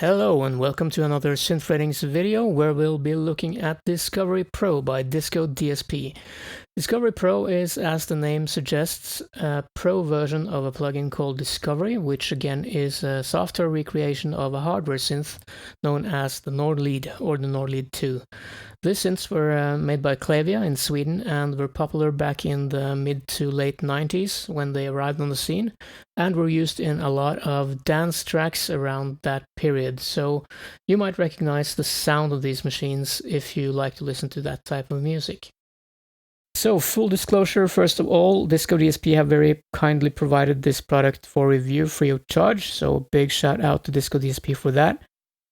Hello and welcome to another Synth Ratings video where we'll be looking at Discovery Pro by DiscoDSP. Discovery Pro is, as the name suggests, a pro version of a plugin called Discovery, which again is a software recreation of a hardware synth known as the Nord Lead or the Nord Lead 2. These synths were made by Clavia in Sweden and were popular back in the mid to late 90s when they arrived on the scene, and were used in a lot of dance tracks around that period. So you might recognize the sound of these machines if you like to listen to that type of music. So, full disclosure, first of all, DiscoDSP have very kindly provided this product for review free of charge, so big shout out to DiscoDSP for that.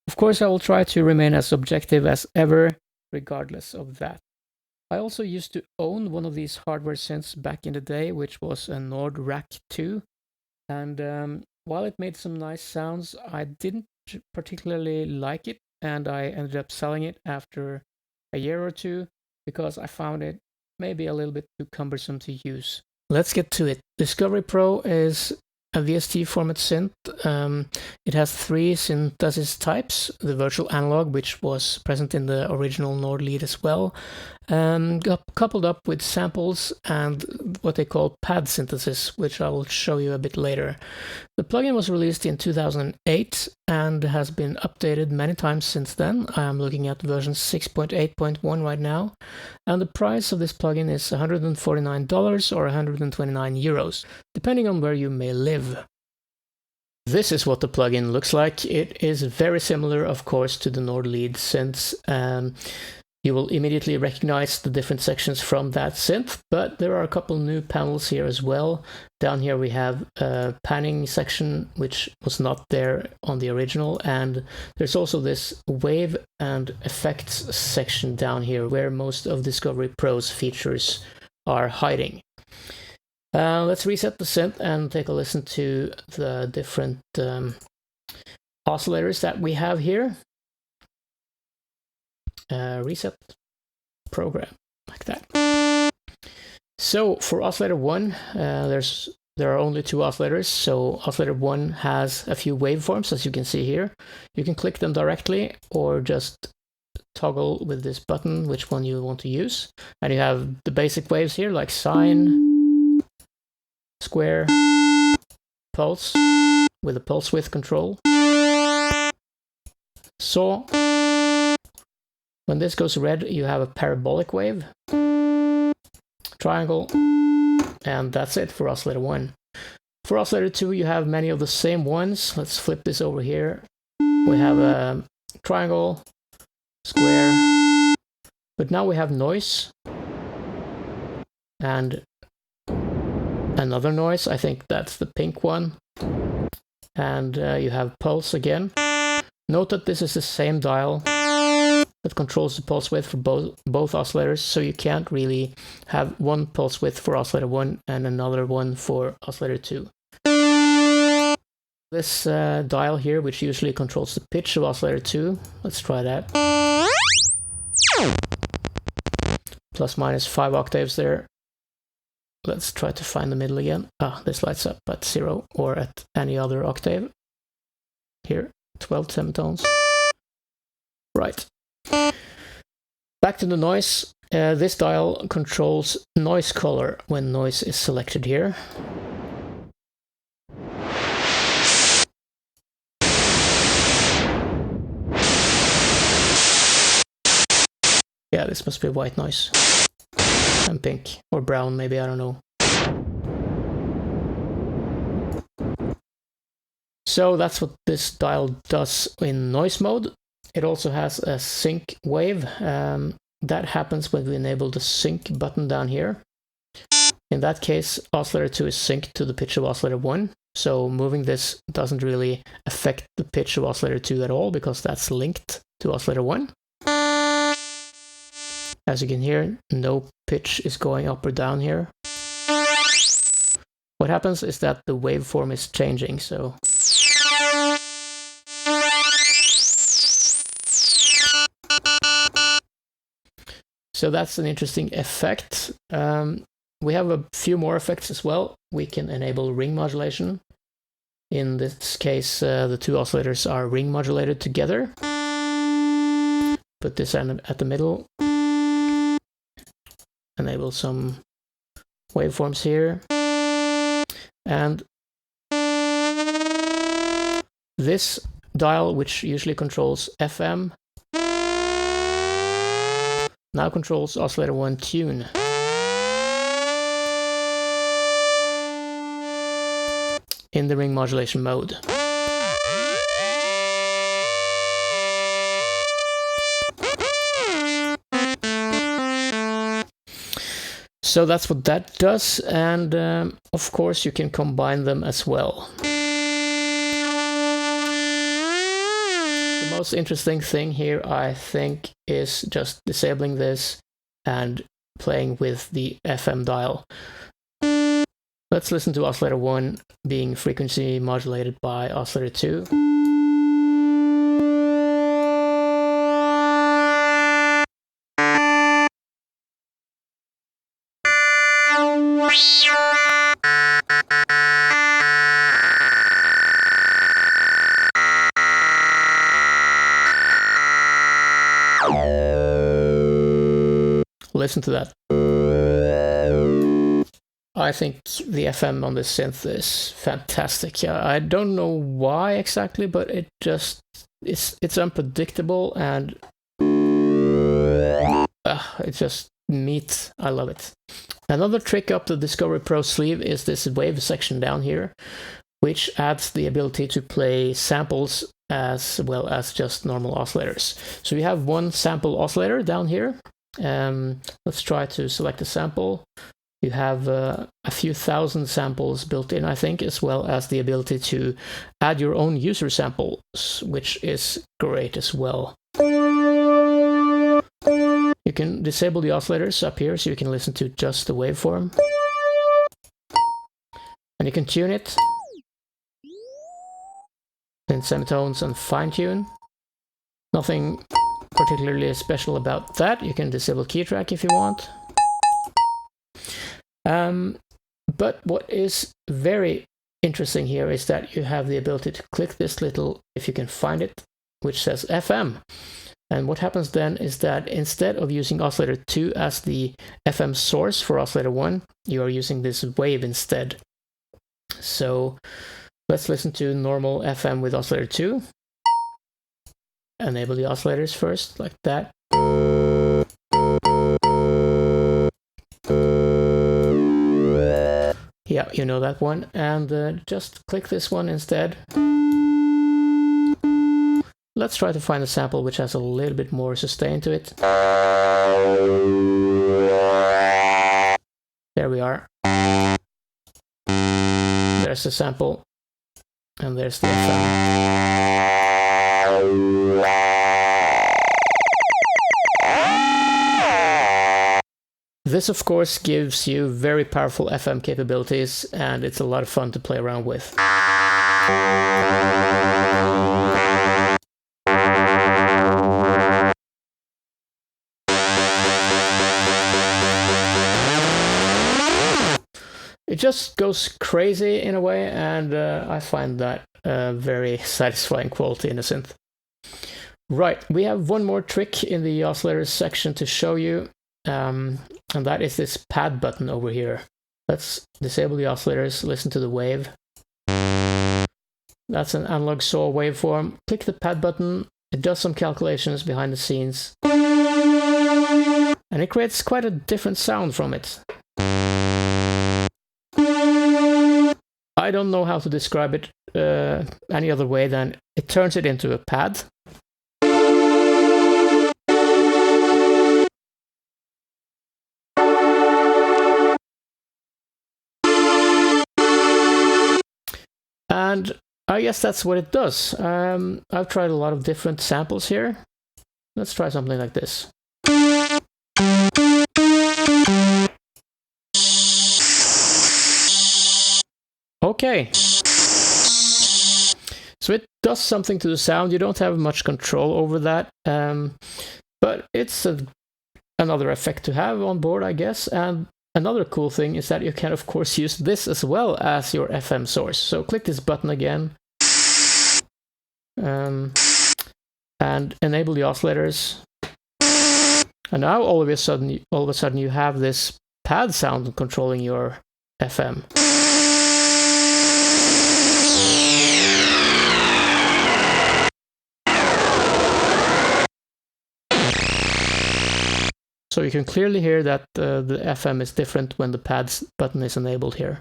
Of course, I will try to remain as objective as ever, regardless of that. I also used to own one of these hardware synths back in the day, which was a Nord Rack 2, and while it made some nice sounds, I didn't particularly like it, and I ended up selling it after a year or two because I found it maybe a little bit too cumbersome to use. Let's get to it. Discovery Pro is a VST format synth. It has three synthesis types: the virtual analog, which was present in the original Nord Lead as well, coupled up with samples and what they call pad synthesis, which I will show you a bit later. The plugin was released in 2008 and has been updated many times since then. I am looking at version 6.8.1 right now, and the price of this plugin is $149 or 129 euros, depending on where you may live. This is what the plugin looks like. It is very similar, of course, to the Nord Lead synths. You will immediately recognize the different sections from that synth, but there are a couple new panels here as well. Down here we have a panning section, which was not there on the original, and there's also this wave and effects section down here where most of Discovery Pro's features are hiding. Let's reset the synth and take a listen to the different oscillators that we have here. Reset program, like that. So for oscillator 1, there are only two oscillators. So oscillator 1 has a few waveforms, as you can see here. You can click them directly or just toggle with this button which one you want to use. And you have the basic waves here, like sine, square, pulse with a pulse width control, saw. When this goes red, you have a parabolic wave, triangle, and that's it for oscillator 1. For oscillator 2, you have many of the same ones. Let's flip this over here. We have a triangle, square, but now we have noise and another noise. I think that's the pink one. And you have pulse again. Note that this is the same dial that controls the pulse width for both oscillators, so you can't really have one pulse width for oscillator 1 and another one for oscillator 2. This dial here, which usually controls the pitch of oscillator 2, let's try that. Plus minus 5 octaves there. Let's try to find the middle again. This lights up at 0 or at any other octave. Here, 12 semitones. Right. Back to the noise. This dial controls noise color when noise is selected here. Yeah, this must be white noise. And pink. Or brown, maybe, I don't know. So that's what this dial does in noise mode. It also has a sync wave. That happens when we enable the sync button down here. In that case, oscillator 2 is synced to the pitch of oscillator 1. So moving this doesn't really affect the pitch of oscillator 2 at all, because that's linked to oscillator 1. As you can hear, no pitch is going up or down here. What happens is that the waveform is changing, so that's an interesting effect. We have a few more effects as well. We can enable ring modulation. In this case, the two oscillators are ring modulated together. Put this at the middle. Enable some waveforms here. And this dial, which usually controls FM, now controls oscillator 1 tune. In the ring modulation mode. So that's what that does, and of course you can combine them as well. The most interesting thing here, I think, is just disabling this and playing with the FM dial. Let's listen to oscillator 1 being frequency modulated by oscillator 2. Listen to that. I think the FM on this synth is fantastic. Yeah, I don't know why exactly, but it's unpredictable and it's just meat. I love it. Another trick up the Discovery Pro sleeve is this wave section down here, which adds the ability to play samples as well as just normal oscillators. So we have one sample oscillator down here. Let's try to select a sample. You have a few thousand samples built in, I think, as well as the ability to add your own user samples, which is great as well. You can disable the oscillators up here so you can listen to just the waveform. And you can tune it in semitones and fine tune. Nothing particularly special about that. You can disable key track if you want. But what is very interesting here is that you have the ability to click this little, if you can find it, which says FM. And what happens then is that instead of using oscillator 2 as the FM source for oscillator 1, you are using this wave instead. So let's listen to normal FM with oscillator 2. Enable the oscillators first, like that. Yeah, you know that one. And just click this one instead. Let's try to find a sample which has a little bit more sustain to it. There we are. There's the sample. And there's the FM. This, of course, gives you very powerful FM capabilities, and it's a lot of fun to play around with. It just goes crazy in a way, and I find that very satisfying quality in a synth. Right, we have one more trick in the oscillators section to show you. And that is this pad button over here. Let's disable the oscillators, listen to the wave. That's an analog saw waveform. Click the pad button, it does some calculations behind the scenes. And it creates quite a different sound from it. I don't know how to describe it any other way than it turns it into a pad. And I guess that's what it does. I've tried a lot of different samples here. Let's try something like this. Okay. So it does something to the sound. You don't have much control over that. But it's another effect to have on board, I guess. And Another cool thing is that you can of course use this as well as your FM source. So click this button again and enable the oscillators. And now all of a sudden you have this pad sound controlling your FM. So you can clearly hear that the FM is different when the pads button is enabled here.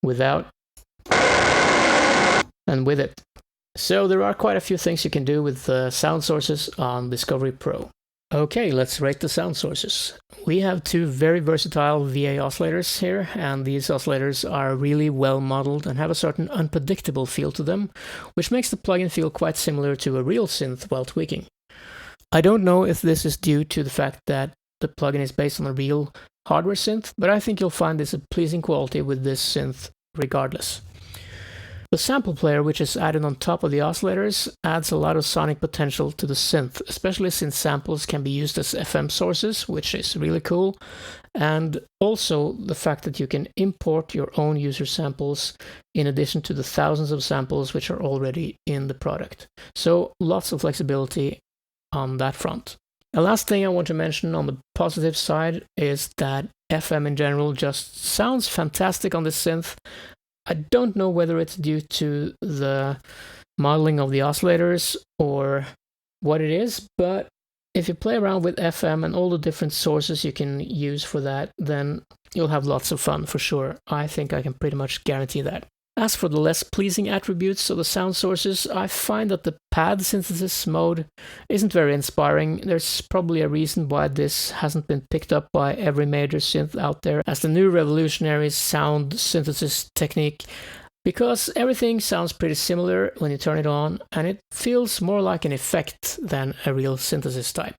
Without and with it. So there are quite a few things you can do with sound sources on Discovery Pro. Okay, let's rate the sound sources. We have two very versatile VA oscillators here, and these oscillators are really well modeled and have a certain unpredictable feel to them, which makes the plugin feel quite similar to a real synth while tweaking. I don't know if this is due to the fact that the plugin is based on a real hardware synth, but I think you'll find this a pleasing quality with this synth regardless. The sample player, which is added on top of the oscillators, adds a lot of sonic potential to the synth, especially since samples can be used as FM sources, which is really cool, and also the fact that you can import your own user samples in addition to the thousands of samples which are already in the product. So lots of flexibility on that front. The last thing I want to mention on the positive side is that FM in general just sounds fantastic on this synth. I don't know whether it's due to the modeling of the oscillators or what it is, but if you play around with FM and all the different sources you can use for that, then you'll have lots of fun for sure. I think I can pretty much guarantee that. As for the less pleasing attributes of the sound sources, I find that the pad synthesis mode isn't very inspiring. There's probably a reason why this hasn't been picked up by every major synth out there as the new revolutionary sound synthesis technique, because everything sounds pretty similar when you turn it on, and it feels more like an effect than a real synthesis type.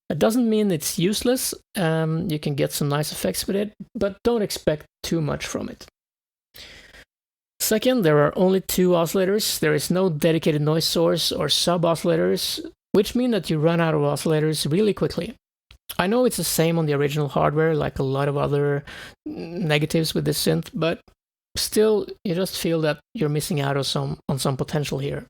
That doesn't mean it's useless. You can get some nice effects with it, but don't expect too much from it. Second, there are only two oscillators. There is no dedicated noise source or sub-oscillators, which mean that you run out of oscillators really quickly. I know it's the same on the original hardware, like a lot of other negatives with this synth, but still, you just feel that you're missing out on some potential here.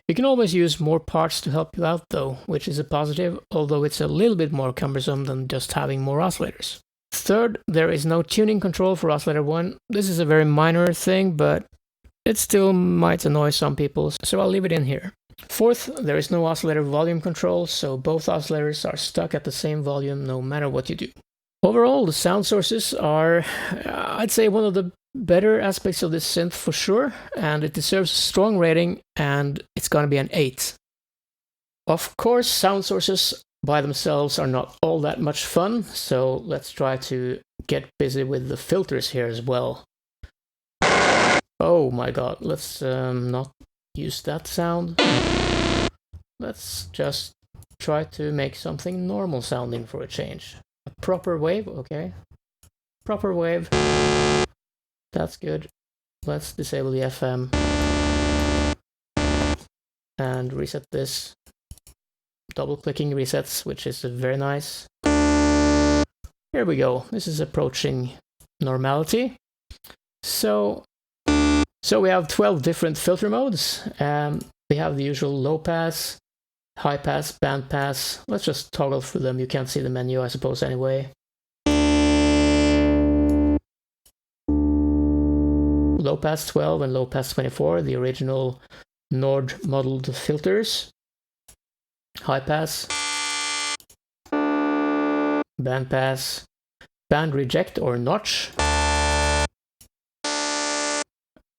You can always use more parts to help you out though, which is a positive, although it's a little bit more cumbersome than just having more oscillators. Third, there is no tuning control for oscillator 1. This is a very minor thing, but it still might annoy some people, so I'll leave it in here. Fourth, there is no oscillator volume control, so both oscillators are stuck at the same volume no matter what you do. Overall, the sound sources are, I'd say, one of the better aspects of this synth for sure, and it deserves a strong rating, and it's gonna be an 8. Of course, sound sources by themselves are not all that much fun, so let's try to get busy with the filters here as well. Oh my god, let's not use that sound. Let's just try to make something normal sounding for a change. A proper wave, okay. Proper wave. That's good. Let's disable the FM and reset this. Double-clicking resets, which is very nice. Here we go. This is approaching normality. So we have 12 different filter modes. We have the usual low pass, high pass, band pass. Let's just toggle through them. You can't see the menu, I suppose, anyway. Low pass 12 and low pass 24, the original Nord modeled filters. High pass, band pass, band reject or notch,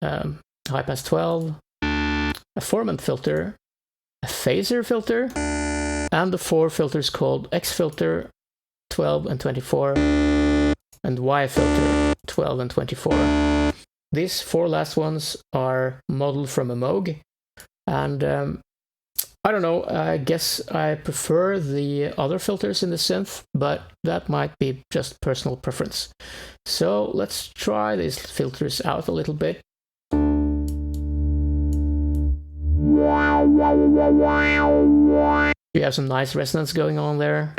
high pass 12, a formant filter, a phaser filter, and the 4 filters called X filter 12 and 24, and Y filter 12 and 24. These 4 last ones are modeled from a Moog, and I don't know, I guess I prefer the other filters in the synth, but that might be just personal preference. So let's try these filters out a little bit. You have some nice resonance going on there.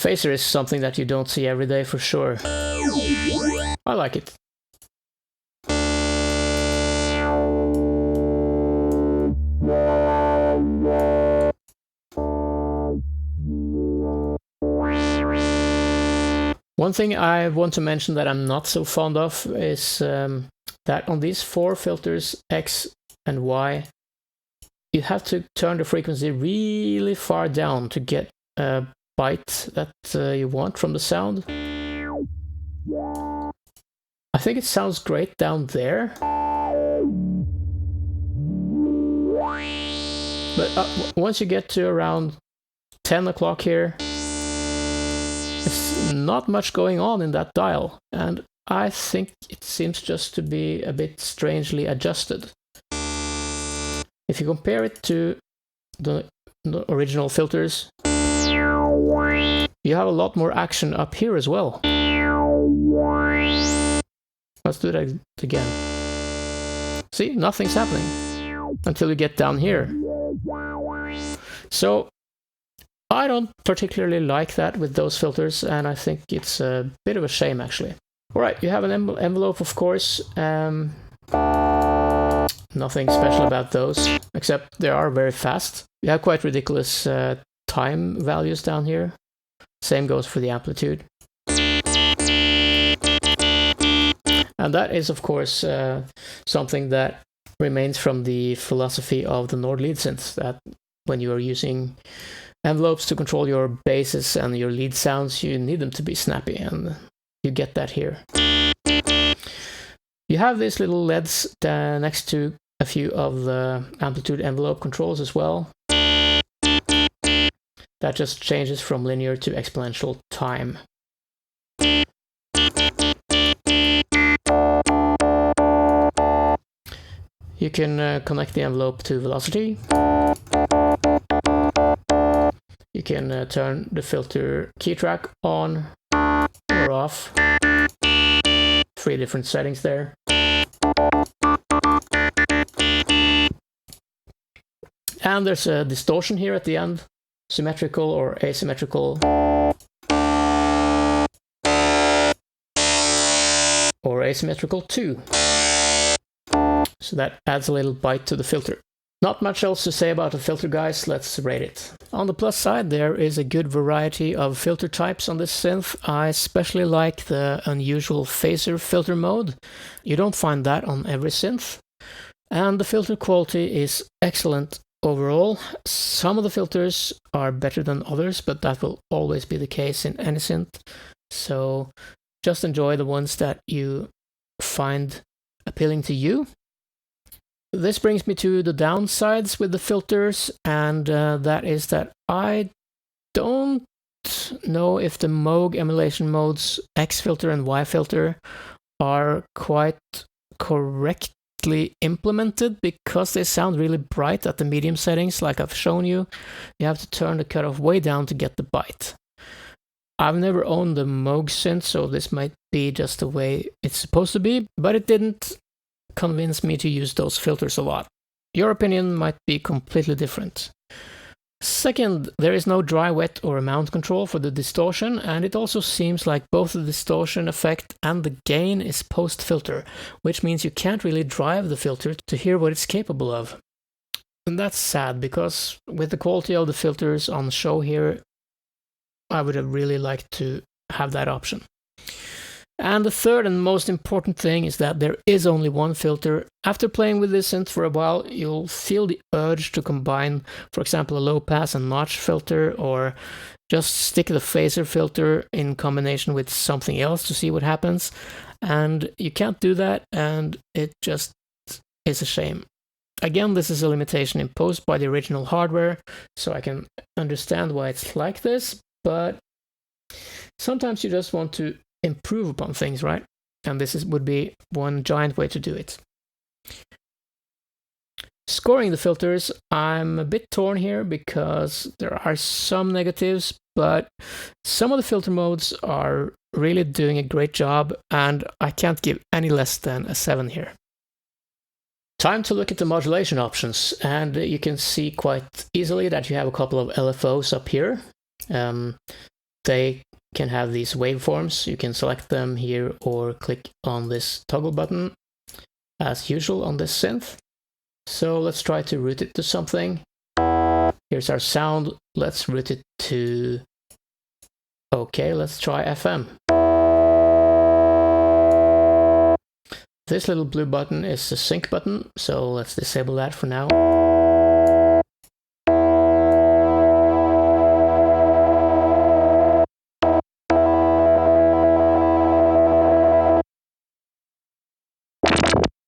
phaser is something that you don't see every day for sure. I like it. One thing I want to mention that I'm not so fond of is that on these 4 filters, X and Y, you have to turn the frequency really far down to get a bite that you want from the sound. I think it sounds great down there. But once you get to around 10 o'clock here, it's not much going on in that dial, and I think it seems just to be a bit strangely adjusted. If you compare it to the original filters, you have a lot more action up here as well. Let's do that again. See, nothing's happening until you get down here. So I don't particularly like that with those filters, and I think it's a bit of a shame actually. Alright, you have an envelope, of course. Nothing special about those, except they are very fast. You have quite ridiculous time values down here. Same goes for the amplitude. And that is, of course, something that remains from the philosophy of the Nord lead synths, that when you are using envelopes to control your basses and your lead sounds, you need them to be snappy, and you get that here. You have these little LEDs next to a few of the amplitude envelope controls as well. That just changes from linear to exponential time. You can connect the envelope to velocity. You can turn the filter key track on or off. 3 different settings there. And there's a distortion here at the end, symmetrical or asymmetrical, or asymmetrical too. So that adds a little bite to the filter. Not much else to say about the filter, guys. Let's rate it. On the plus side, there is a good variety of filter types on this synth. I especially like the unusual phaser filter mode. You don't find that on every synth. And the filter quality is excellent overall. Some of the filters are better than others, but that will always be the case in any synth. So just enjoy the ones that you find appealing to you. This brings me to the downsides with the filters, and that is that I don't know if the Moog emulation modes X filter and Y filter are quite correctly implemented, because they sound really bright at the medium settings like I've shown you. You have to turn the cutoff way down to get the bite. I've never owned the Moog synth, so this might be just the way it's supposed to be, but it didn't convince me to use those filters a lot. Your opinion might be completely different. Second, there is no dry, wet or amount control for the distortion, and it also seems like both the distortion effect and the gain is post-filter, which means you can't really drive the filter to hear what it's capable of. And that's sad, because with the quality of the filters on show here, I would have really liked to have that option. And the third and most important thing is that there is only one filter. After playing with this synth for a while, you'll feel the urge to combine, for example, a low pass and notch filter, or just stick the phaser filter in combination with something else to see what happens. And you can't do that, and it just is a shame. Again, this is a limitation imposed by the original hardware, so I can understand why it's like this, but sometimes you just want to improve upon things, right? And this would be one giant way to do it. Scoring the filters, I'm a bit torn here, because there are some negatives, but some of the filter modes are really doing a great job, and I can't give any less than a 7 here. Time to look at the modulation options, and you can see quite easily that you have a couple of LFOs up here. they can have these waveforms. You can select them here or click on this toggle button as usual on this synth. So let's try to route it to something. Here's our sound. Let's route it to... Okay, let's try FM. This little blue button is the sync button, so let's disable that for now.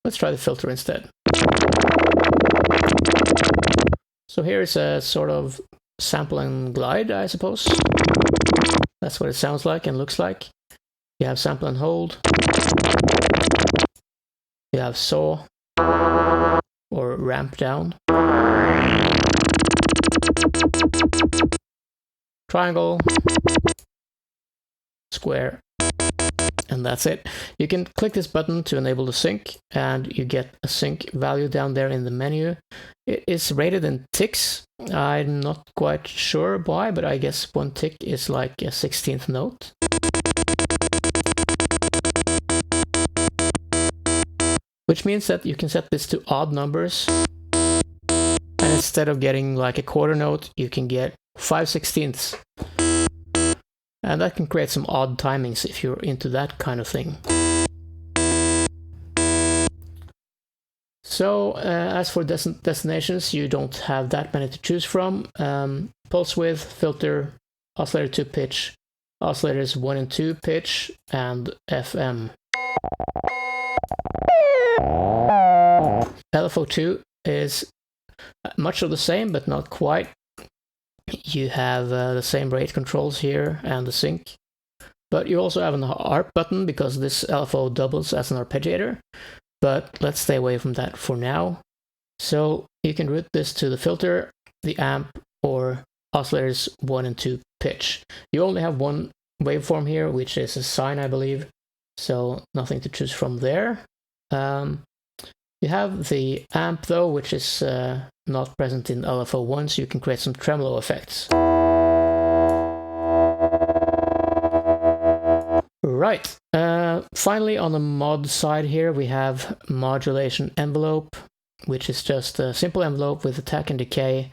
Let's try the filter instead. So here is a sort of sample and glide, I suppose. That's what it sounds like and looks like. You have sample and hold. You have saw or ramp down. Triangle. Square. And that's it. You can click this button to enable the sync, and you get a sync value down there in the menu. It is rated in ticks. I'm not quite sure why, but I guess one tick is like a 16th note. Which means that you can set this to odd numbers. And instead of getting like a quarter note, you can get 5/16ths. And that can create some odd timings if you're into that kind of thing. So as for destinations, you don't have that many to choose from. Pulse width, filter, oscillator 2 pitch, oscillators 1 and 2 pitch, and FM. LFO2 is much of the same, but not quite. You have the same rate controls here and the sync, but you also have an ARP button because this LFO doubles as an arpeggiator, but let's stay away from that for now. So you can route this to the filter, the amp, or oscillators 1 and 2 pitch. You only have one waveform here, which is a sine, I believe, so nothing to choose from there. You have the amp though, which is not present in LFO1, so you can create some tremolo effects. Right, finally on the mod side here we have modulation envelope, which is just a simple envelope with attack and decay.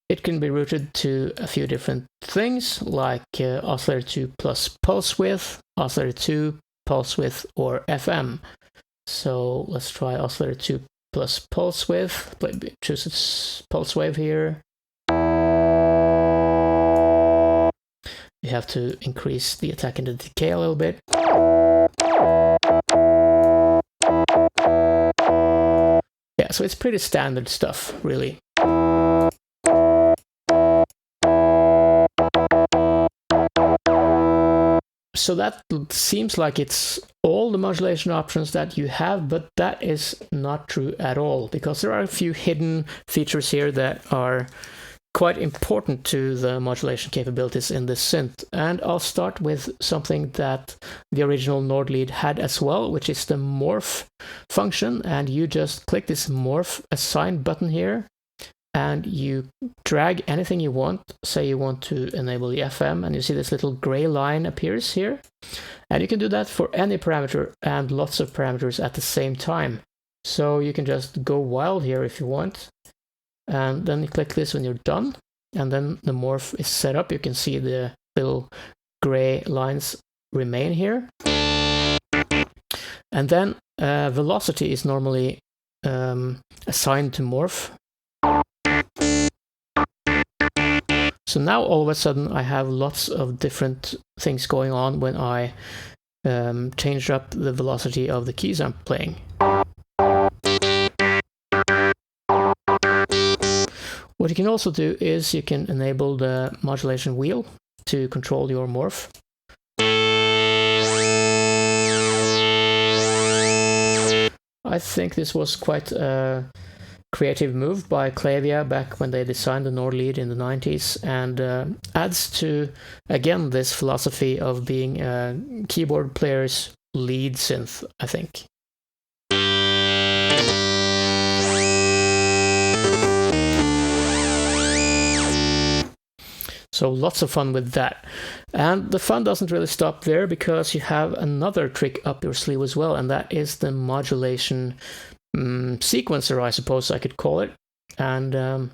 It can be routed to a few different things, like oscillator 2 plus pulse width, oscillator 2, pulse width, or FM. So let's try oscillator 2 plus pulse width. Choose its pulse wave here. You have to increase the attack and the decay a little bit. Yeah, so it's pretty standard stuff, really. So that seems like it's all the modulation options that you have, but that is not true at all, because there are a few hidden features here that are quite important to the modulation capabilities in this synth. And I'll start with something that the original Nord lead had as well, which is the morph function. And you just click this morph assign button here, and you drag anything you want. Say you want to enable the FM, and you see this little gray line appears here. And you can do that for any parameter and lots of parameters at the same time. So you can just go wild here if you want. And then you click this when you're done. And then the morph is set up. You can see the little gray lines remain here. And then velocity is normally assigned to morph. So now all of a sudden I have lots of different things going on when I change up the velocity of the keys I'm playing. What you can also do is you can enable the modulation wheel to control your morph. I think this was quite a creative move by Clavia back when they designed the Nord lead in the 90s, and adds to, again, this philosophy of being a keyboard player's lead synth, I think. So lots of fun with that. And the fun doesn't really stop there, because you have another trick up your sleeve as well, and that is the modulation sequencer, I suppose I could call it. And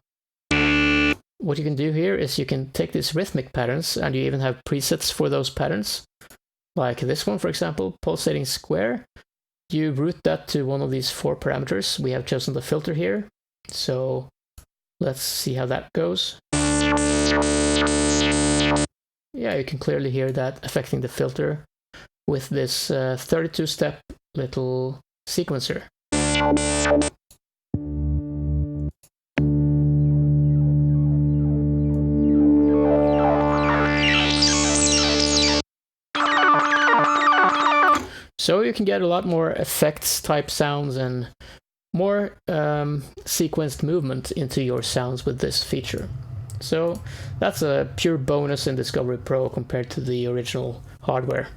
what you can do here is you can take these rhythmic patterns, and you even have presets for those patterns. Like this one, for example, pulsating square. You route that to one of these 4 parameters. We have chosen the filter here. So let's see how that goes. Yeah, you can clearly hear that affecting the filter with this 32-step little sequencer. So you can get a lot more effects type sounds and more sequenced movement into your sounds with this feature. So that's a pure bonus in Discovery Pro compared to the original hardware.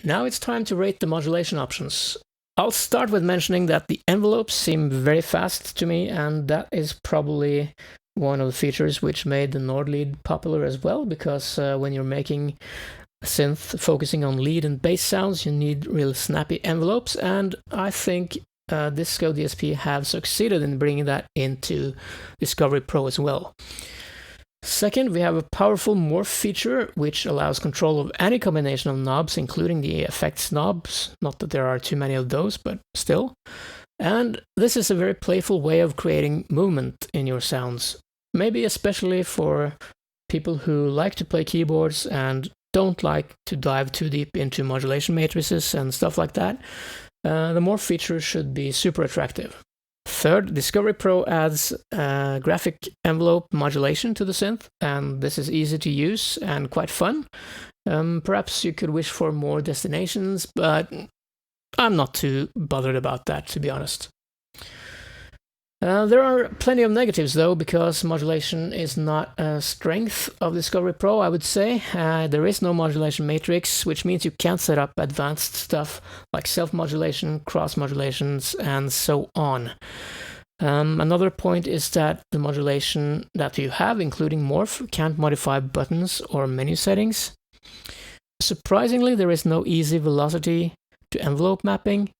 Now it's time to rate the modulation options. I'll start with mentioning that the envelopes seem very fast to me, and that is probably one of the features which made the Nord lead popular as well, because when you're making a synth focusing on lead and bass sounds, you need real snappy envelopes, and I think DiscoDSP have succeeded in bringing that into Discovery Pro as well. Second, we have a powerful morph feature, which allows control of any combination of knobs, including the effects knobs. Not that there are too many of those, but still. And this is a very playful way of creating movement in your sounds. Maybe especially for people who like to play keyboards and don't like to dive too deep into modulation matrices and stuff like that. The morph feature should be super attractive. Third, Discovery Pro adds graphic envelope modulation to the synth, and this is easy to use and quite fun. Perhaps you could wish for more destinations, but I'm not too bothered about that, to be honest. There are plenty of negatives, though, because modulation is not a strength of Discovery Pro, I would say. There is no modulation matrix, which means you can't set up advanced stuff like self-modulation, cross-modulations, and so on. Another point is that the modulation that you have, including morph, can't modify buttons or menu settings. Surprisingly, there is no easy velocity to envelope mapping.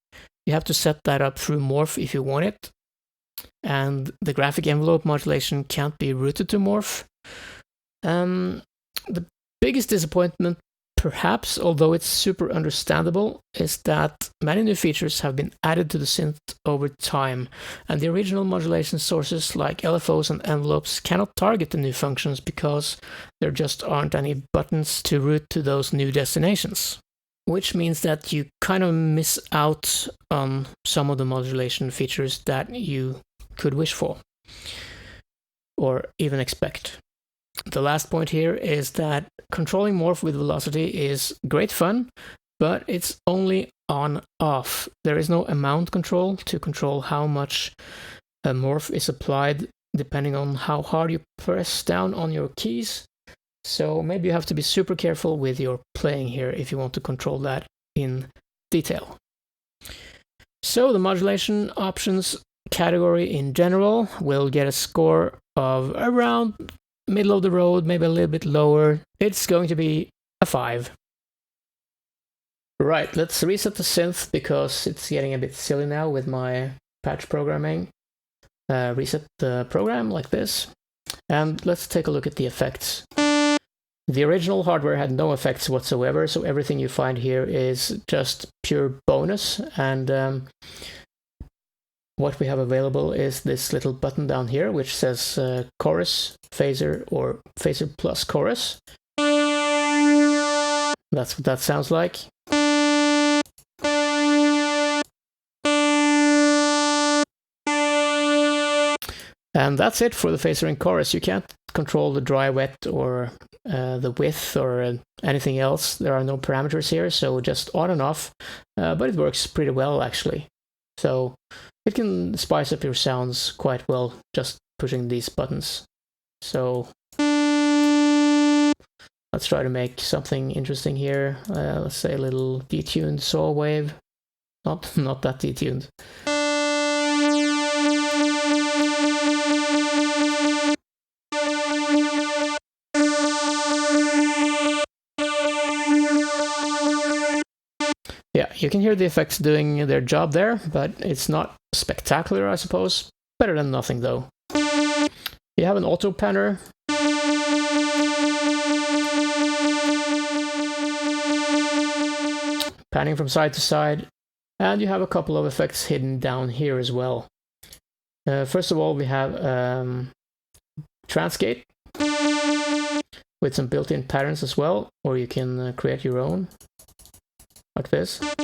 You have to set that up through morph if you want it. And the graphic envelope modulation can't be routed to morph. The biggest disappointment, perhaps, although it's super understandable, is that many new features have been added to the synth over time, and the original modulation sources like LFOs and envelopes cannot target the new functions because there just aren't any buttons to route to those new destinations. Which means that you kind of miss out on some of the modulation features that you could wish for or even expect. The last point here is that controlling morph with velocity is great fun, but it's only on-off. There is no amount control to control how much a morph is applied depending on how hard you press down on your keys. So maybe you have to be super careful with your playing here if you want to control that in detail. So the modulation options category in general will get a score of around middle of the road, maybe a little bit lower. It's going to be a 5. Right, let's reset the synth because it's getting a bit silly now with my patch programming. Reset the program like this, and let's take a look at the effects. The original hardware had no effects whatsoever, so everything you find here is just pure bonus, and what we have available is this little button down here which says chorus, phaser, or phaser plus chorus. That's what that sounds like. And that's it for the phaser and chorus. You can't control the dry, wet, or the width, or anything else. There are no parameters here, so just on and off. But it works pretty well, actually. So it can spice up your sounds quite well just pushing these buttons. So let's try to make something interesting here. Let's say a little detuned saw wave. Not that detuned. yeah, you can hear the effects doing their job there, but it's not spectacular, I suppose. Better than nothing, though. You have an auto panner. Panning from side to side. And you have a couple of effects hidden down here as well. First of all, we have Transgate with some built-in patterns as well, or you can create your own, like this. I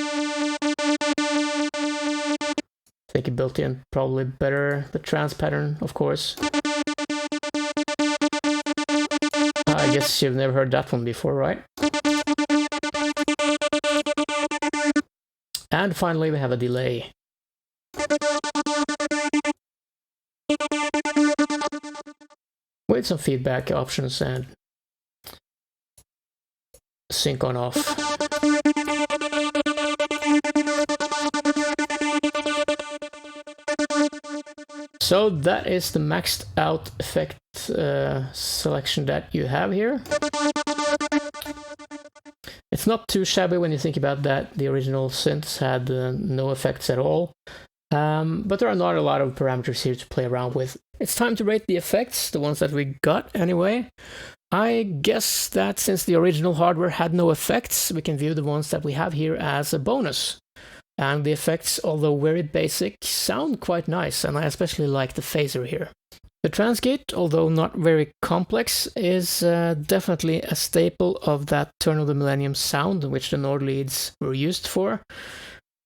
think it built in probably better, the trans pattern, of course. I guess you've never heard that one before, right? And finally, we have a delay. With some feedback options and sync on off. So that is the maxed out effect selection that you have here. It's not too shabby when you think about that. The original synths had no effects at all. But there are not a lot of parameters here to play around with. It's time to rate the effects, the ones that we got anyway. I guess that since the original hardware had no effects, we can view the ones that we have here as a bonus. And the effects, although very basic, sound quite nice, and I especially like the phaser here. The Transgate, although not very complex, is definitely a staple of that turn of the millennium sound, which the Nord leads were used for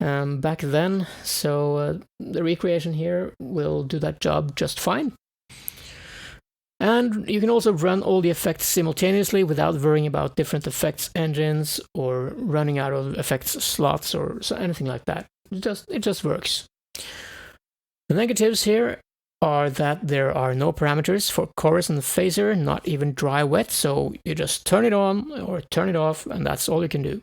back then, so the recreation here will do that job just fine. And you can also run all the effects simultaneously without worrying about different effects engines or running out of effects slots or anything like that. It just works. The negatives here are that there are no parameters for chorus and phaser, not even dry wet, so you just turn it on or turn it off, and that's all you can do.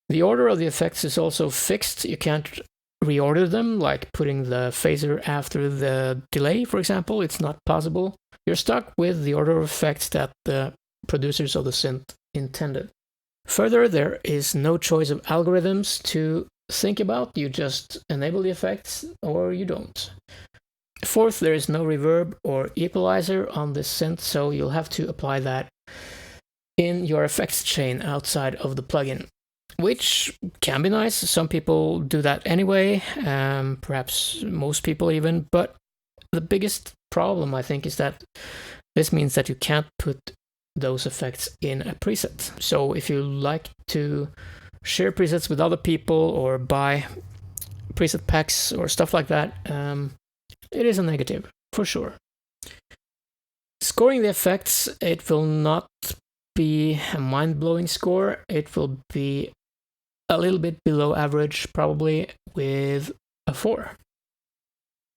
The order of the effects is also fixed. You can't reorder them, like putting the phaser after the delay, for example. It's not possible. You're stuck with the order of effects that the producers of the synth intended. Further, there is no choice of algorithms to think about. You just enable the effects or you don't. Fourth, there is no reverb or equalizer on this synth, so you'll have to apply that in your effects chain outside of the plugin, which can be nice. Some people do that anyway, perhaps most people even, but the biggest problem, I think, is that this means that you can't put those effects in a preset. So if you like to share presets with other people or buy preset packs or stuff like that, it is a negative, for sure. Scoring the effects, it will not be a mind-blowing score. It will be a little bit below average, probably, with a 4.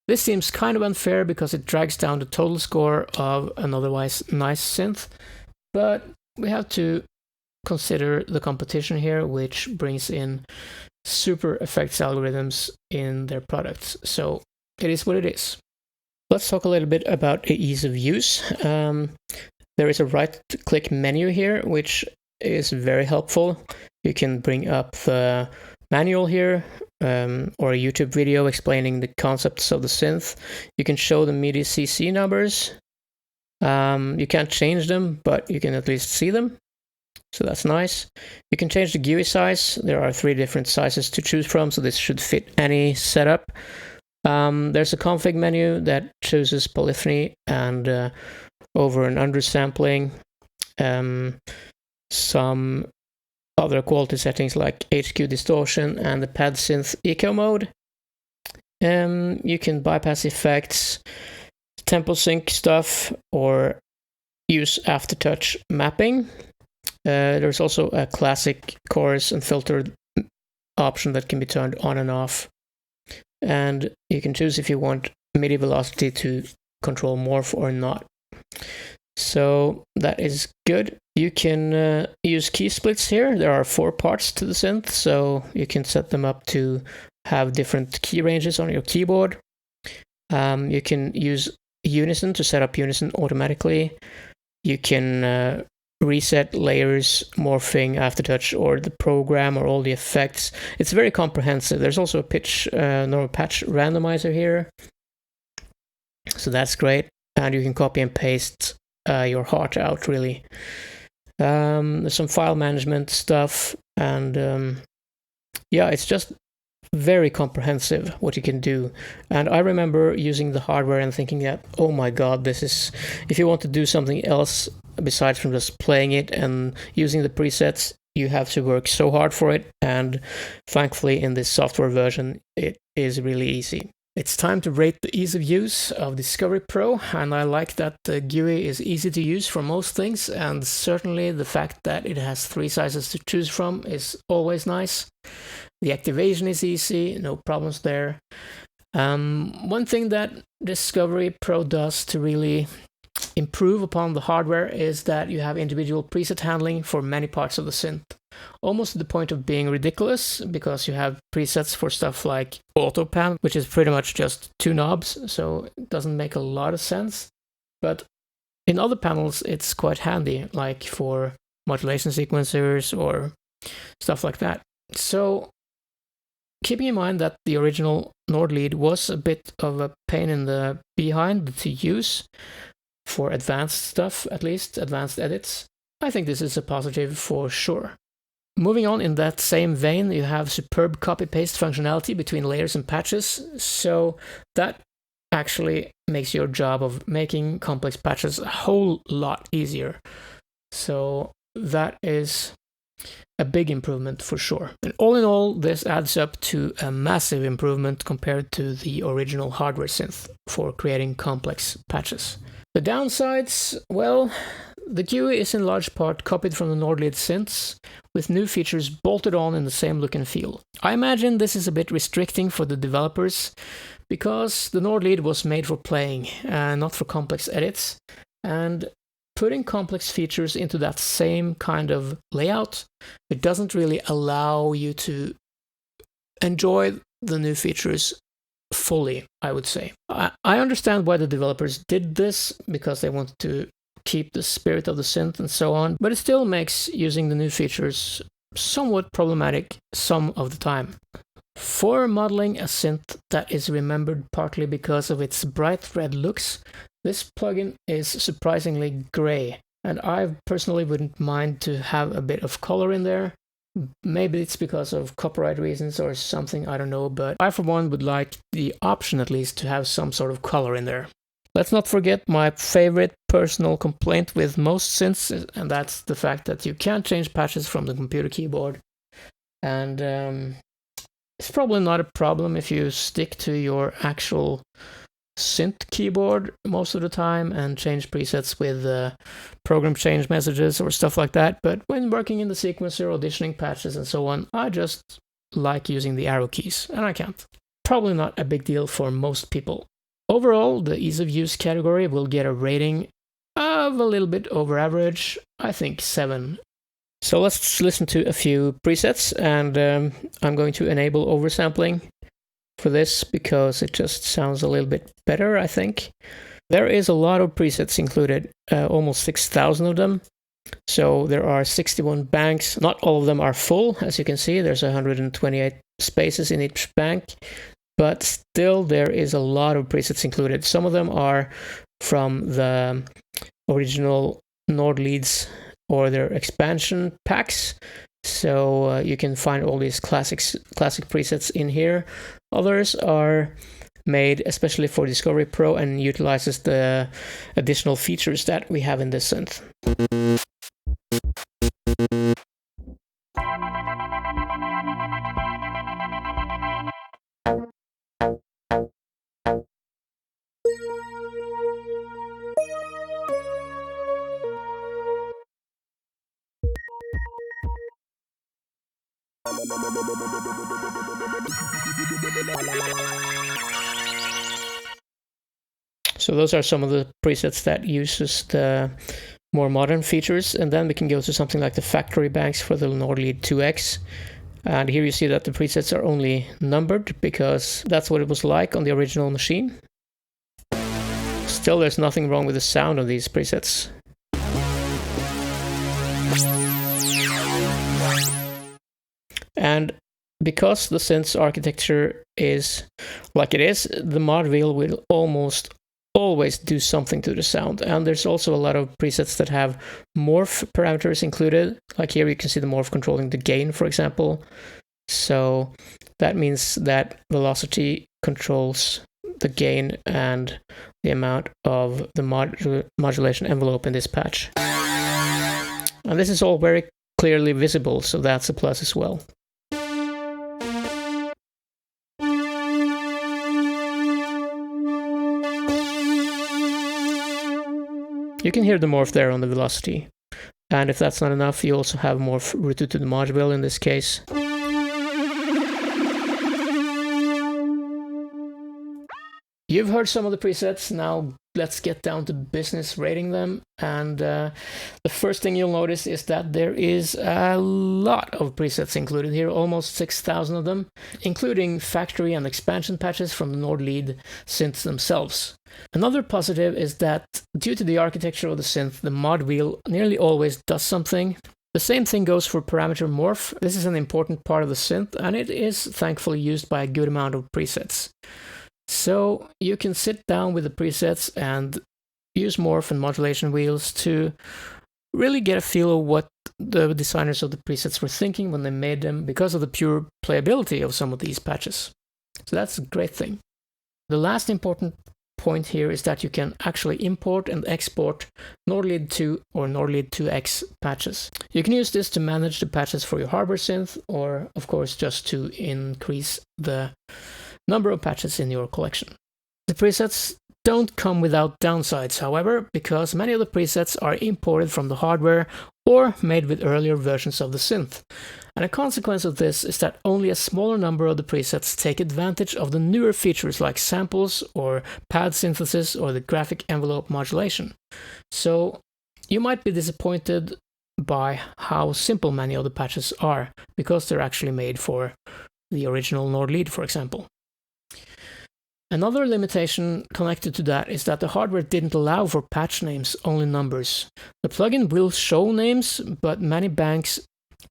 This seems kind of unfair because it drags down the total score of an otherwise nice synth, but we have to consider the competition here, which brings in super effects algorithms in their products. So it is what it is. Let's talk a little bit about the ease of use. There is a right-click menu here, which is very helpful. You can bring up the manual here, or a YouTube video explaining the concepts of the synth. You can show the MIDI CC numbers. You can't change them, but you can at least see them. So that's nice. You can change the GUI size. There are 3 different sizes to choose from, so this should fit any setup. There's a config menu that chooses polyphony and over and under sampling. Some other quality settings like HQ distortion and the pad synth eco mode. You can bypass effects, tempo sync stuff, or use aftertouch mapping. There's also a classic chorus and filter option that can be turned on and off. And you can choose if you want MIDI velocity to control morph or not. So that is good. You can use key splits here. There are 4 parts to the synth, so you can set them up to have different key ranges on your keyboard. You can use unison to set up unison automatically. You can reset layers, morphing, aftertouch, or the program, or all the effects. It's very comprehensive. There's also a pitch patch randomizer here, so that's great. And you can copy and paste your heart out, really. There's some file management stuff, and yeah, it's just very comprehensive what you can do. And I remember using the hardware and thinking that, oh my god, this is, if you want to do something else besides from just playing it and using the presets, you have to work so hard for it. And thankfully in this software version it is really easy. It's time to rate the ease of use of Discovery Pro, and I like that the GUI is easy to use for most things, and certainly the fact that it has 3 sizes to choose from is always nice. The activation is easy, no problems there. One thing that Discovery Pro does to really improve upon the hardware is that you have individual preset handling for many parts of the synth. Almost to the point of being ridiculous, because you have presets for stuff like auto pan, which is pretty much just 2 knobs, so it doesn't make a lot of sense. But in other panels it's quite handy, like for modulation sequencers or stuff like that. So keeping in mind that the original Nord lead was a bit of a pain in the behind to use for advanced stuff, at least advanced edits, I think this is a positive for sure. Moving on in that same vein, you have superb copy-paste functionality between layers and patches, so that actually makes your job of making complex patches a whole lot easier. So that is a big improvement for sure. And all in all, this adds up to a massive improvement compared to the original hardware synth for creating complex patches. The downsides, well, the GUI is in large part copied from the Nord lead synths, with new features bolted on in the same look and feel. I imagine this is a bit restricting for the developers, because the Nord lead was made for playing, not for complex edits, and putting complex features into that same kind of layout, it doesn't really allow you to enjoy the new features fully, I would say. I understand why the developers did this, because they wanted to keep the spirit of the synth and so on, but it still makes using the new features somewhat problematic some of the time. For modeling a synth that is remembered partly because of its bright red looks, this plugin is surprisingly grey, and I personally wouldn't mind to have a bit of color in there. Maybe it's because of copyright reasons or something, I don't know, but I for one would like the option at least to have some sort of color in there. Let's not forget my favorite personal complaint with most synths, and that's the fact that you can't change patches from the computer keyboard. And it's probably not a problem if you stick to your actual synth keyboard most of the time and change presets with program change messages or stuff like that. But when working in the sequencer, auditioning patches and so on, I just like using the arrow keys, and I can't. Probably not a big deal for most people. Overall, the ease of use category will get a rating of a little bit over average, I think 7. So let's listen to a few presets, and I'm going to enable oversampling for this because it just sounds a little bit better, I think. There is a lot of presets included, almost 6,000 of them. So there are 61 banks. Not all of them are full, as you can see. There's 128 spaces in each bank. But still, there is a lot of presets included. Some of them are from the original Nord leads or their expansion packs. So you can find all these classic presets in here. Others are made especially for Discovery Pro and utilizes the additional features that we have in this synth. So those are some of the presets that uses the more modern features, and then we can go to something like the factory banks for the Nord lead 2X. And here you see that the presets are only numbered because that's what it was like on the original machine. Still, there's nothing wrong with the sound of these presets. And because the synth's architecture is like it is, the mod wheel will almost always do something to the sound. And there's also a lot of presets that have morph parameters included. Like here you can see the morph controlling the gain, for example. So that means that velocity controls the gain and the amount of the modulation envelope in this patch. And this is all very clearly visible, so that's a plus as well. You can hear the morph there on the velocity. And if that's not enough, you also have morph routed to the mod wheel in this case. You've heard some of the presets, now let's get down to business rating them. And the first thing you'll notice is that there is a lot of presets included here, almost 6,000 of them, including factory and expansion patches from the Nord lead synths themselves. Another positive is that due to the architecture of the synth, the mod wheel nearly always does something. The same thing goes for parameter morph. This is an important part of the synth, and it is thankfully used by a good amount of presets. So you can sit down with the presets and use morph and modulation wheels to really get a feel of what the designers of the presets were thinking when they made them, because of the pure playability of some of these patches. So that's a great thing. The last important point here is that you can actually import and export Nordlead 2 or Nordlead 2X patches. You can use this to manage the patches for your hardware synth, or of course just to increase the number of patches in your collection. The presets don't come without downsides, however, because many of the presets are imported from the hardware or made with earlier versions of the synth. And a consequence of this is that only a smaller number of the presets take advantage of the newer features like samples or pad synthesis or the graphic envelope modulation. So you might be disappointed by how simple many of the patches are, because they're actually made for the original Nord lead, for example. Another limitation connected to that is that the hardware didn't allow for patch names, only numbers. The plugin will show names, but many banks,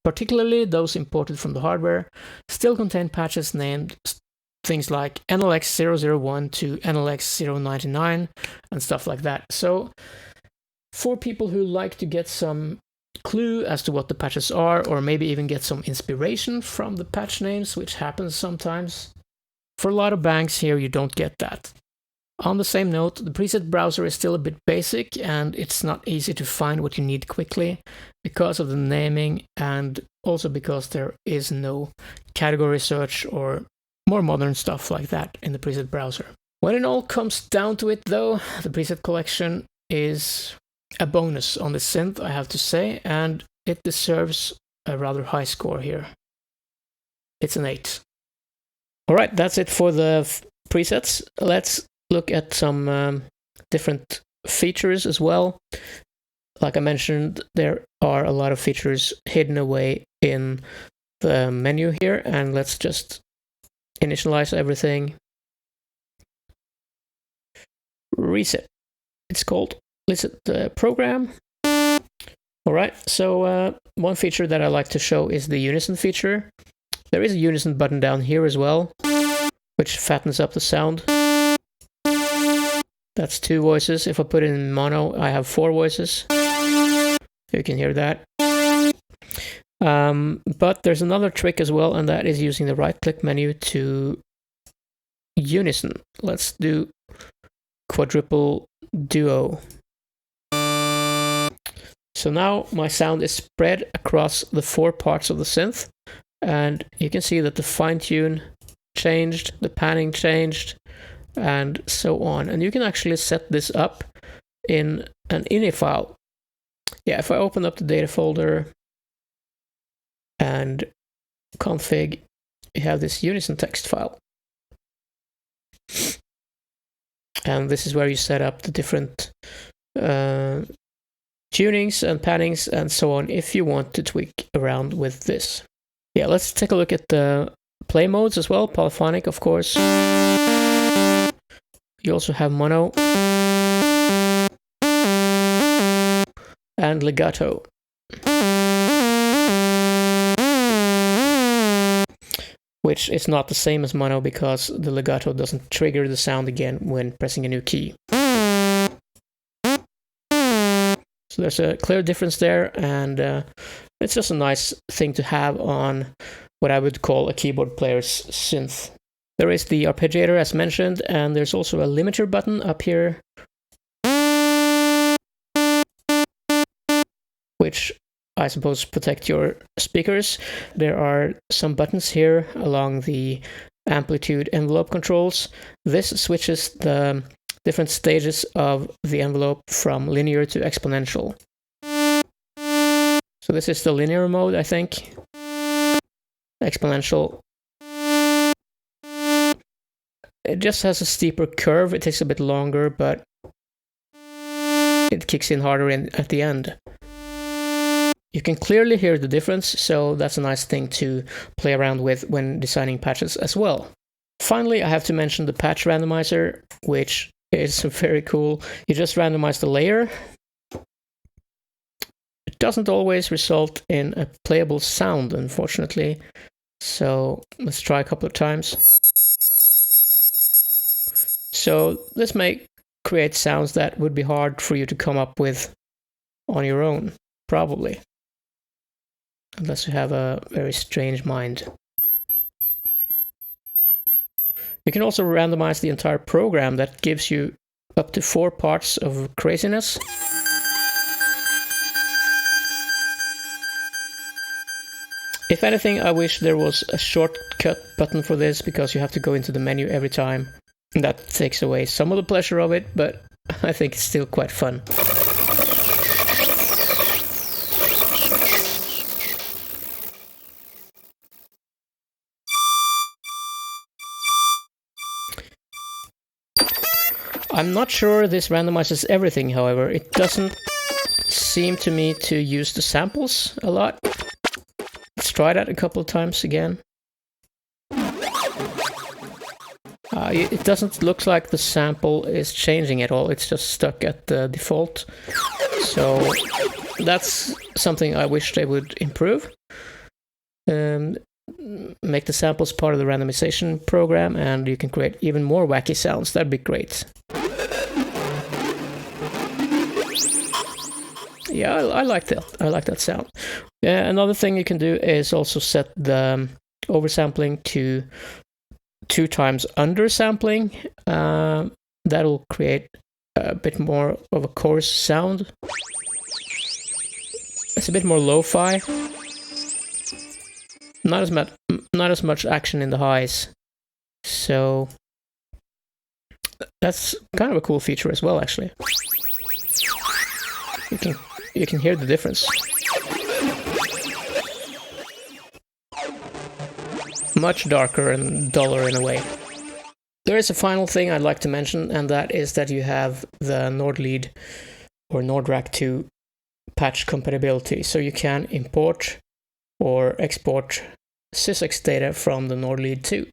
particularly those imported from the hardware, still contain patches named things like NLX001 to NLX099 and stuff like that. So for people who like to get some clue as to what the patches are, or maybe even get some inspiration from the patch names, which happens sometimes, for a lot of banks here you don't get that. On the same note, the preset browser is still a bit basic, and it's not easy to find what you need quickly because of the naming, and also because there is no category search or more modern stuff like that in the preset browser. When it all comes down to it though, the preset collection is a bonus on the synth, I have to say, and it deserves a rather high score here. It's an 8. Alright, that's it for the presets. Let's look at some different features as well. Like I mentioned, there are a lot of features hidden away in the menu here, and let's just initialize everything. Reset. It's called Reset the program. Alright, so one feature that I like to show is the unison feature. There is a unison button down here as well, which fattens up the sound. That's 2 voices. If I put it in mono, I have 4 voices. You can hear that. But there's another trick as well, and that is using the right-click menu to unison. Let's do quadruple duo. So now my sound is spread across the 4 parts of the synth. And you can see that the fine tune changed, the panning changed, and so on. And you can actually set this up in an ini file. Yeah, if I open up the data folder and config, you have this unison text file. And this is where you set up the different tunings and pannings and so on if you want to tweak around with this. Yeah, let's take a look at the play modes as well. Polyphonic, of course. You also have mono and legato. which is not the same as mono because the legato doesn't trigger the sound again when pressing a new key. So there's a clear difference there, and it's just a nice thing to have on what I would call a keyboard player's synth. There is the arpeggiator as mentioned, and there's also a limiter button up here, which I suppose protect your speakers. There are some buttons here along the amplitude envelope controls. This switches the different stages of the envelope from linear to exponential. So this is the linear mode, I think. Exponential. It just has a steeper curve. It takes a bit longer, but it kicks in harder at the end. You can clearly hear the difference, so that's a nice thing to play around with when designing patches as well. Finally, I have to mention the patch randomizer, which is very cool. You just randomize the layer. It doesn't always result in a playable sound, unfortunately. So let's try a couple of times. So this may create sounds that would be hard for you to come up with on your own, probably. Unless you have a very strange mind. You can also randomize the entire program. That gives you up to 4 parts of craziness. If anything, I wish there was a shortcut button for this, because you have to go into the menu every time. And that takes away some of the pleasure of it, but I think it's still quite fun. I'm not sure this randomizes everything, however. It doesn't seem to me to use the samples a lot. Let's try that a couple of times again. It doesn't look like the sample is changing at all. It's just stuck at the default. So that's something I wish they would improve. Make the samples part of the randomization program, and you can create even more wacky sounds. That'd be great. Yeah, I like that. I like that sound. Yeah, another thing you can do is also set the oversampling to 2 times undersampling. That'll create a bit more of a coarse sound. It's a bit more lo-fi. Not as much action in the highs. So that's kind of a cool feature as well, actually. You can hear the difference. Much darker and duller in a way. There is a final thing I'd like to mention, and that is that you have the NordLead or NordRack 2 patch compatibility. So you can import or export sysx data from the NordLead 2.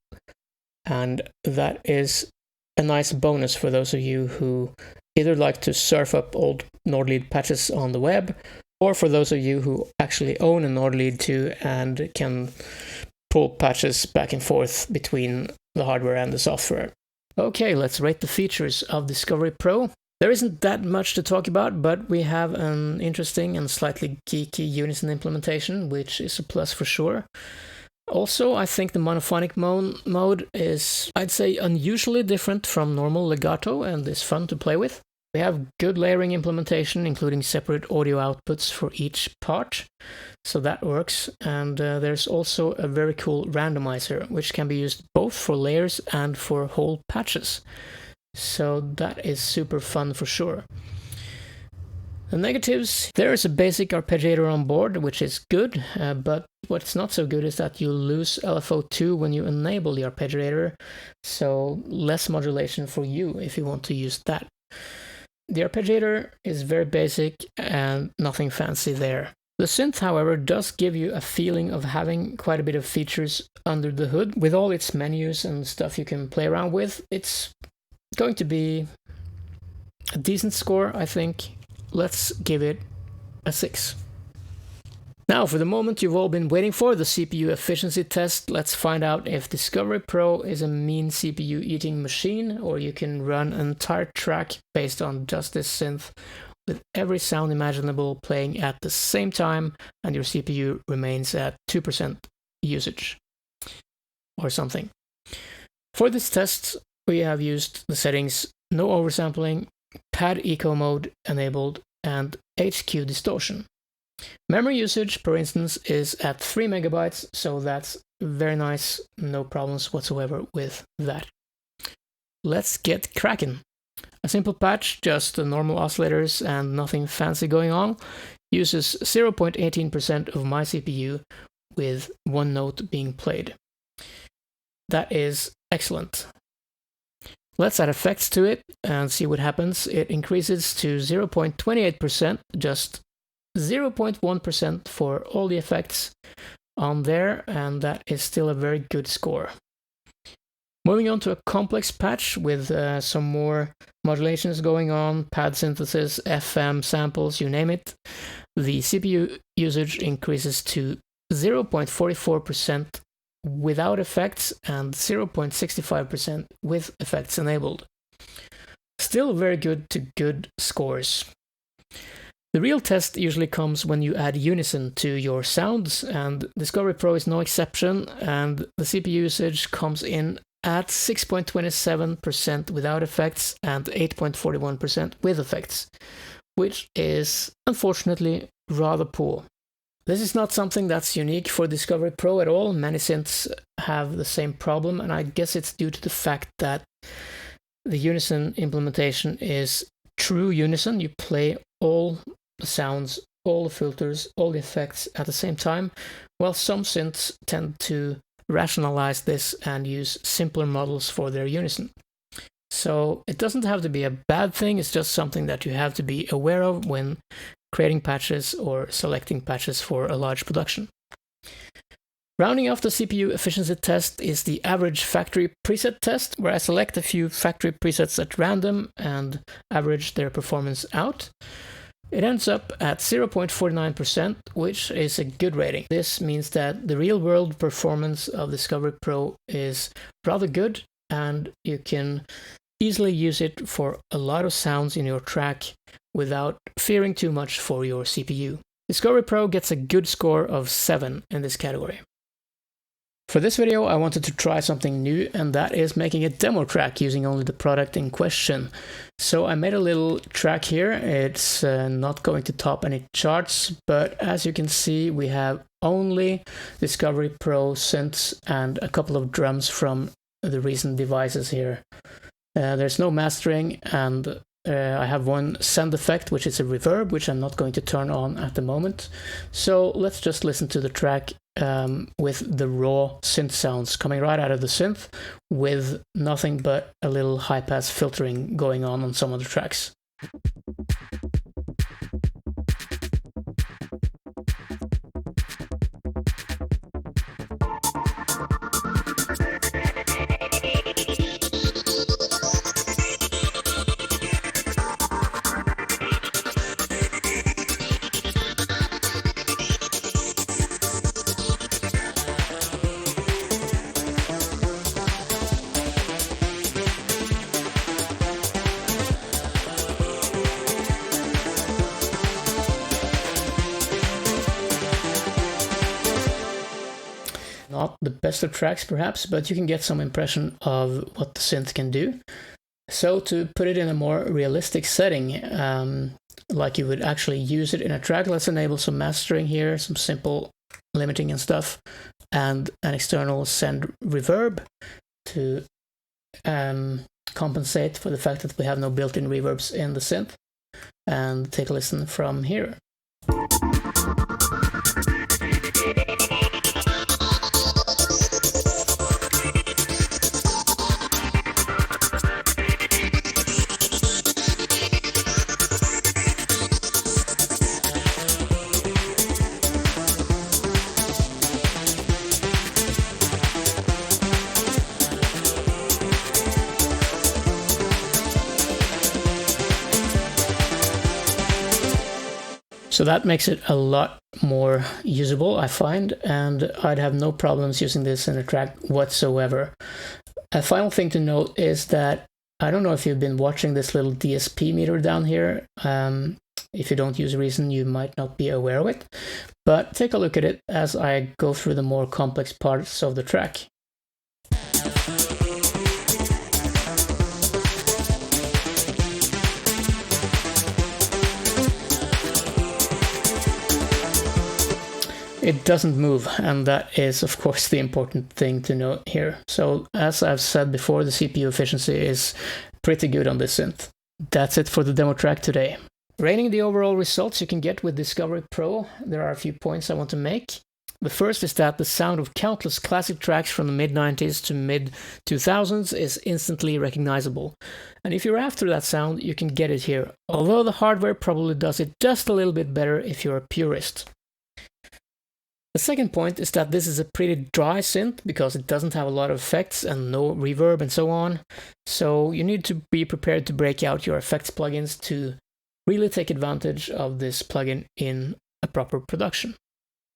And that is a nice bonus for those of you who either like to surf up old NordLead patches on the web, or for those of you who actually own a NordLead 2 and can pull patches back and forth between the hardware and the software. Okay, let's rate the features of Discovery Pro. There isn't that much to talk about, but we have an interesting and slightly geeky unison implementation, which is a plus for sure. Also, I think the monophonic mode is, I'd say, unusually different from normal legato and is fun to play with. We have good layering implementation, including separate audio outputs for each part, so that works. And there's also a very cool randomizer, which can be used both for layers and for whole patches. So that is super fun for sure. The negatives, there is a basic arpeggiator on board, which is good, but what's not so good is that you lose LFO2 when you enable the arpeggiator, so less modulation for you if you want to use that. The arpeggiator is very basic and nothing fancy there. The synth, however, does give you a feeling of having quite a bit of features under the hood. With all its menus and stuff you can play around with, it's going to be a decent score, I think. Let's give it a 6. Now, for the moment you've all been waiting for, the CPU efficiency test. Let's find out if Discovery Pro is a mean CPU eating machine, or you can run an entire track based on just this synth with every sound imaginable playing at the same time, and your CPU remains at 2% usage or something. For this test, we have used the settings no oversampling, pad eco mode enabled, and HQ distortion. Memory usage, for instance, is at 3 megabytes, so that's very nice, no problems whatsoever with that. Let's get cracking. A simple patch, just the normal oscillators and nothing fancy going on, uses 0.18% of my CPU with one note being played. That is excellent. Let's add effects to it and see what happens. It increases to 0.28%, just 0.1% for all the effects on there, and that is still a very good score. Moving on to a complex patch with some more modulations going on, pad synthesis, FM samples, you name it. The CPU usage increases to 0.44% without effects and 0.65% with effects enabled. Still very good to good scores. The real test usually comes when you add unison to your sounds, and Discovery Pro is no exception, and the CPU usage comes in at 6.27% without effects and 8.41% with effects, which is unfortunately rather poor. This is not something that's unique for Discovery Pro at all. Many synths have the same problem, and I guess it's due to the fact that the unison implementation is true unison. You play all the sounds, all the filters, all the effects at the same time, while some synths tend to rationalize this and use simpler models for their unison. So it doesn't have to be a bad thing, it's just something that you have to be aware of when creating patches or selecting patches for a large production. Rounding off the CPU efficiency test is the average factory preset test, where I select a few factory presets at random and average their performance out. It ends up at 0.49%, which is a good rating. This means that the real-world performance of Discovery Pro is rather good, and you can easily use it for a lot of sounds in your track without fearing too much for your CPU. Discovery Pro gets a good score of 7 in this category. For this video, I wanted to try something new, and that is making a demo track using only the product in question. So I made a little track here. It's not going to top any charts, but as you can see, we have only Discovery Pro synths and a couple of drums from the recent devices here. There's no mastering, and I have one send effect, which is a reverb, which I'm not going to turn on at the moment. So let's just listen to the track with the raw synth sounds coming right out of the synth, with nothing but a little high-pass filtering going on some of the tracks. Not the best of tracks perhaps, but you can get some impression of what the synth can do. So to put it in a more realistic setting, like you would actually use it in a track, let's enable some mastering here, some simple limiting and stuff, and an external send reverb to compensate for the fact that we have no built-in reverbs in the synth. And take a listen from here. So that makes it a lot more usable, I find, and I'd have no problems using this in a track whatsoever. A final thing to note is that I don't know if you've been watching this little DSP meter down here. If you don't use Reason, you might not be aware of it, but take a look at it as I go through the more complex parts of the track. It doesn't move, and that is of course the important thing to note here. So as I've said before, the CPU efficiency is pretty good on this synth. That's it for the demo track today. Rating the overall results you can get with Discovery Pro, there are a few points I want to make. The first is that the sound of countless classic tracks from the mid-90s to mid-2000s is instantly recognizable. And if you're after that sound, you can get it here, although the hardware probably does it just a little bit better if you're a purist. The second point is that this is a pretty dry synth because it doesn't have a lot of effects and no reverb and so on. So you need to be prepared to break out your effects plugins to really take advantage of this plugin in a proper production.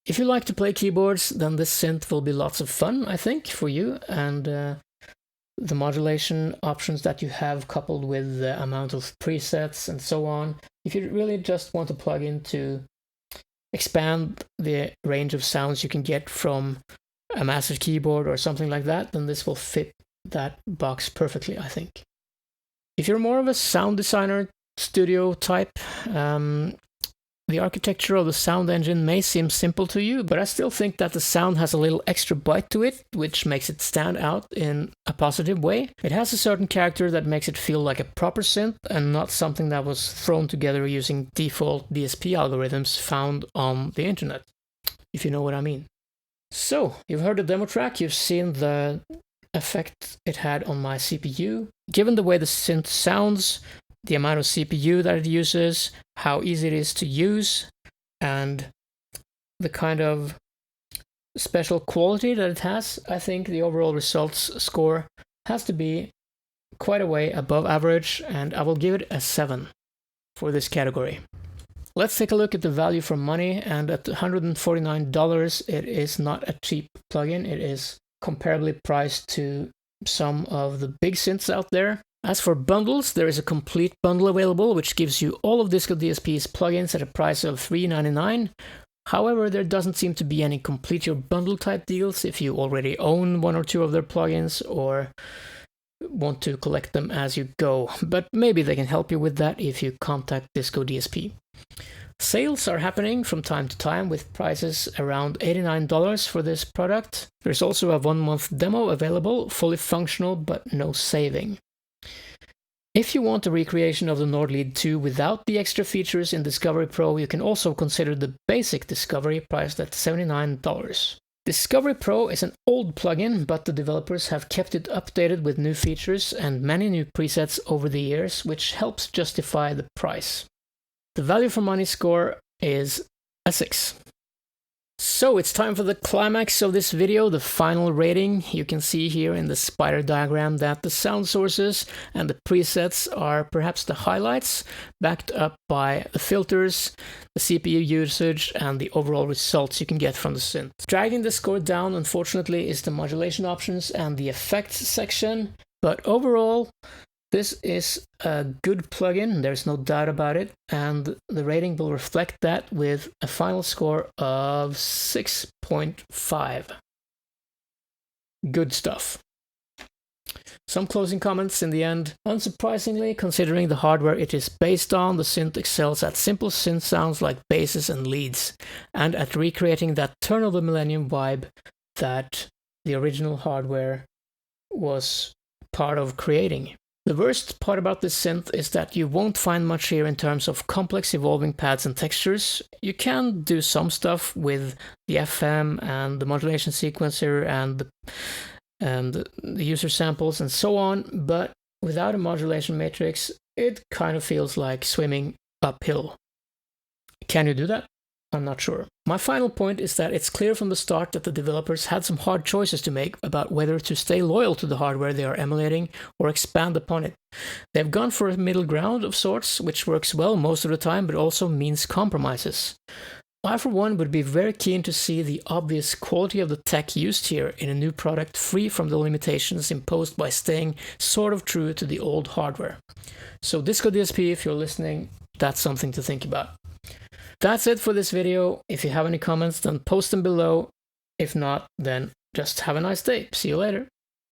If you like to play keyboards, then this synth will be lots of fun, I think, for you, and the modulation options that you have coupled with the amount of presets and so on. If you really just want to plug in to expand the range of sounds you can get from a massive keyboard or something like that, then this will fit that box perfectly, I think. If you're more of a sound designer, studio type, the architecture of the sound engine may seem simple to you, but I still think that the sound has a little extra bite to it, which makes it stand out in a positive way. It has a certain character that makes it feel like a proper synth and not something that was thrown together using default DSP algorithms found on the internet, if you know what I mean. So, you've heard the demo track, you've seen the effect it had on my CPU. Given the way the synth sounds, the amount of CPU that it uses, how easy it is to use, and the kind of special quality that it has, I think the overall results score has to be quite a way above average, and I will give it a 7 for this category. Let's take a look at the value for money, and at $149, it is not a cheap plugin. It is comparably priced to some of the big synths out there. As for bundles, there is a complete bundle available, which gives you all of DiscoDSP's plugins at a price of $3.99. However, there doesn't seem to be any complete your bundle type deals if you already own one or two of their plugins or want to collect them as you go, but maybe they can help you with that if you contact DiscoDSP. Sales are happening from time to time with prices around $89 for this product. There's also a 1-month demo available, fully functional but no saving. If you want a recreation of the Nord Lead 2 without the extra features in Discovery Pro, you can also consider the basic Discovery priced at $79. Discovery Pro is an old plugin, but the developers have kept it updated with new features and many new presets over the years, which helps justify the price. The value for money score is a 6. So it's time for the climax of this video, the final rating. You can see here in the spider diagram that the sound sources and the presets are perhaps the highlights, backed up by the filters, the CPU usage, and the overall results you can get from the synth. Dragging the score down, unfortunately, is the modulation options and the effects section, but overall, this is a good plugin, there's no doubt about it, and the rating will reflect that with a final score of 6.5. Good stuff. Some closing comments in the end. Unsurprisingly, considering the hardware it is based on, the synth excels at simple synth sounds like basses and leads, and at recreating that turn of the millennium vibe that the original hardware was part of creating. The worst part about this synth is that you won't find much here in terms of complex evolving pads and textures. You can do some stuff with the FM and the modulation sequencer and the user samples and so on, but without a modulation matrix, it kind of feels like swimming uphill. Can you do that? I'm not sure. My final point is that it's clear from the start that the developers had some hard choices to make about whether to stay loyal to the hardware they are emulating or expand upon it. They've gone for a middle ground of sorts, which works well most of the time, but also means compromises. I, for one, would be very keen to see the obvious quality of the tech used here in a new product, free from the limitations imposed by staying sort of true to the old hardware. So DiscoDSP, if you're listening, that's something to think about. That's it for this video. If you have any comments, then post them below. If not, then just have a nice day. See you later.